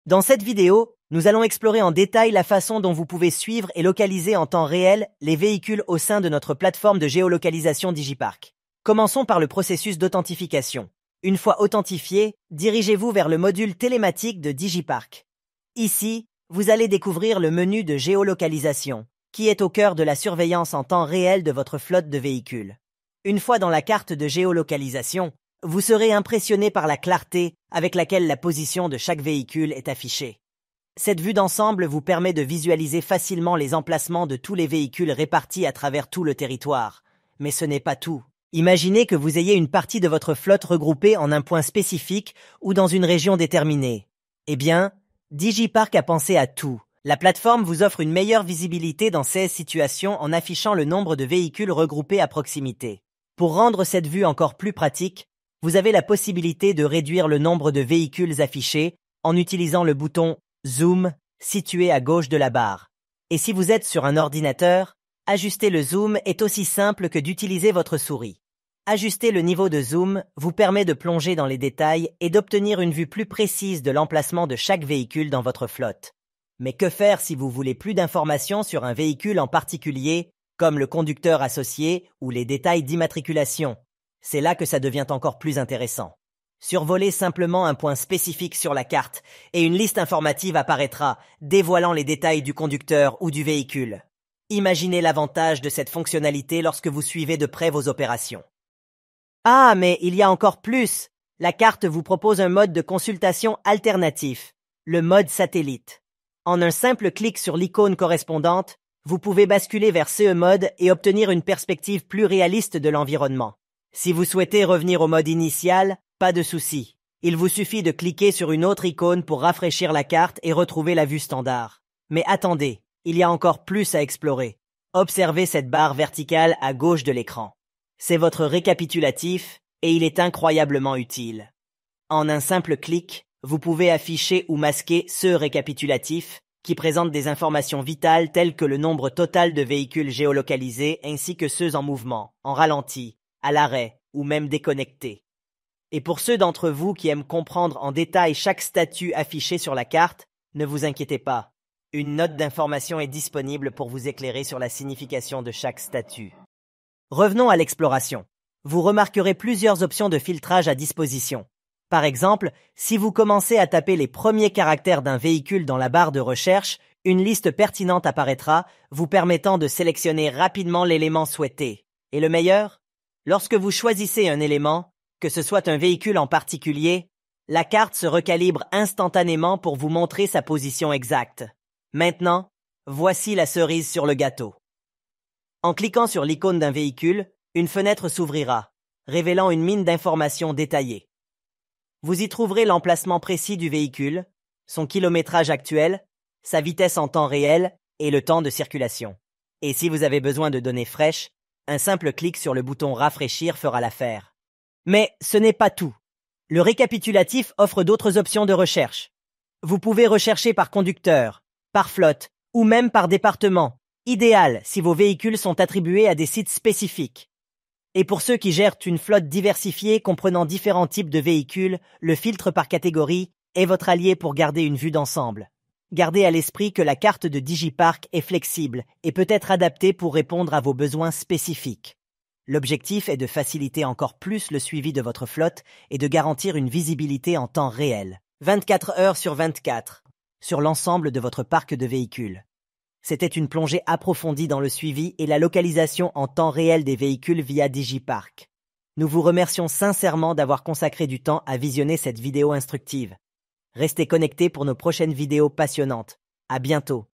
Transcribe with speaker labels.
Speaker 1: Dans cette vidéo, nous allons explorer en détail la façon dont vous pouvez suivre et localiser en temps réel les véhicules au sein de notre plateforme de géolocalisation Digipark. Commençons par le processus d'authentification. Une fois authentifié, dirigez-vous vers le module télématique de Digipark. Ici, vous allez découvrir le menu de géolocalisation, qui est au cœur de la surveillance en temps réel de votre flotte de véhicules. Une fois dans la carte de géolocalisation, vous serez impressionné par la clarté avec laquelle la position de chaque véhicule est affichée. Cette vue d'ensemble vous permet de visualiser facilement les emplacements de tous les véhicules répartis à travers tout le territoire. Mais ce n'est pas tout. Imaginez que vous ayez une partie de votre flotte regroupée en un point spécifique ou dans une région déterminée. Eh bien, Digipark a pensé à tout. La plateforme vous offre une meilleure visibilité dans ces situations en affichant le nombre de véhicules regroupés à proximité. Pour rendre cette vue encore plus pratique, vous avez la possibilité de réduire le nombre de véhicules affichés en utilisant le bouton Zoom situé à gauche de la barre. Et si vous êtes sur un ordinateur, ajuster le zoom est aussi simple que d'utiliser votre souris. Ajuster le niveau de zoom vous permet de plonger dans les détails et d'obtenir une vue plus précise de l'emplacement de chaque véhicule dans votre flotte. Mais que faire si vous voulez plus d'informations sur un véhicule en particulier, comme le conducteur associé ou les détails d'immatriculation? C'est là que ça devient encore plus intéressant. Survolez simplement un point spécifique sur la carte et une liste informative apparaîtra, dévoilant les détails du conducteur ou du véhicule. Imaginez l'avantage de cette fonctionnalité lorsque vous suivez de près vos opérations. Ah, mais il y a encore plus! La carte vous propose un mode de consultation alternatif, le mode satellite. En un simple clic sur l'icône correspondante, vous pouvez basculer vers ce mode et obtenir une perspective plus réaliste de l'environnement. Si vous souhaitez revenir au mode initial, pas de souci. Il vous suffit de cliquer sur une autre icône pour rafraîchir la carte et retrouver la vue standard. Mais attendez, il y a encore plus à explorer. Observez cette barre verticale à gauche de l'écran. C'est votre récapitulatif et il est incroyablement utile. En un simple clic, vous pouvez afficher ou masquer ce récapitulatif qui présente des informations vitales telles que le nombre total de véhicules géolocalisés ainsi que ceux en mouvement, en ralenti, à l'arrêt ou même déconnectés. Et pour ceux d'entre vous qui aiment comprendre en détail chaque statut affiché sur la carte, ne vous inquiétez pas. Une note d'information est disponible pour vous éclairer sur la signification de chaque statut. Revenons à l'exploration. Vous remarquerez plusieurs options de filtrage à disposition. Par exemple, si vous commencez à taper les premiers caractères d'un véhicule dans la barre de recherche, une liste pertinente apparaîtra, vous permettant de sélectionner rapidement l'élément souhaité. Et le meilleur? Lorsque vous choisissez un élément, que ce soit un véhicule en particulier, la carte se recalibre instantanément pour vous montrer sa position exacte. Maintenant, voici la cerise sur le gâteau. En cliquant sur l'icône d'un véhicule, une fenêtre s'ouvrira, révélant une mine d'informations détaillées. Vous y trouverez l'emplacement précis du véhicule, son kilométrage actuel, sa vitesse en temps réel et le temps de circulation. Et si vous avez besoin de données fraîches, un simple clic sur le bouton rafraîchir fera l'affaire. Mais ce n'est pas tout. Le récapitulatif offre d'autres options de recherche. Vous pouvez rechercher par conducteur, par flotte ou même par département, idéal si vos véhicules sont attribués à des sites spécifiques. Et pour ceux qui gèrent une flotte diversifiée comprenant différents types de véhicules, le filtre par catégorie est votre allié pour garder une vue d'ensemble. Gardez à l'esprit que la carte de Digipark est flexible et peut être adaptée pour répondre à vos besoins spécifiques. L'objectif est de faciliter encore plus le suivi de votre flotte et de garantir une visibilité en temps réel, 24 heures sur 24, sur l'ensemble de votre parc de véhicules. C'était une plongée approfondie dans le suivi et la localisation en temps réel des véhicules via Digipark. Nous vous remercions sincèrement d'avoir consacré du temps à visionner cette vidéo instructive. Restez connectés pour nos prochaines vidéos passionnantes. À bientôt.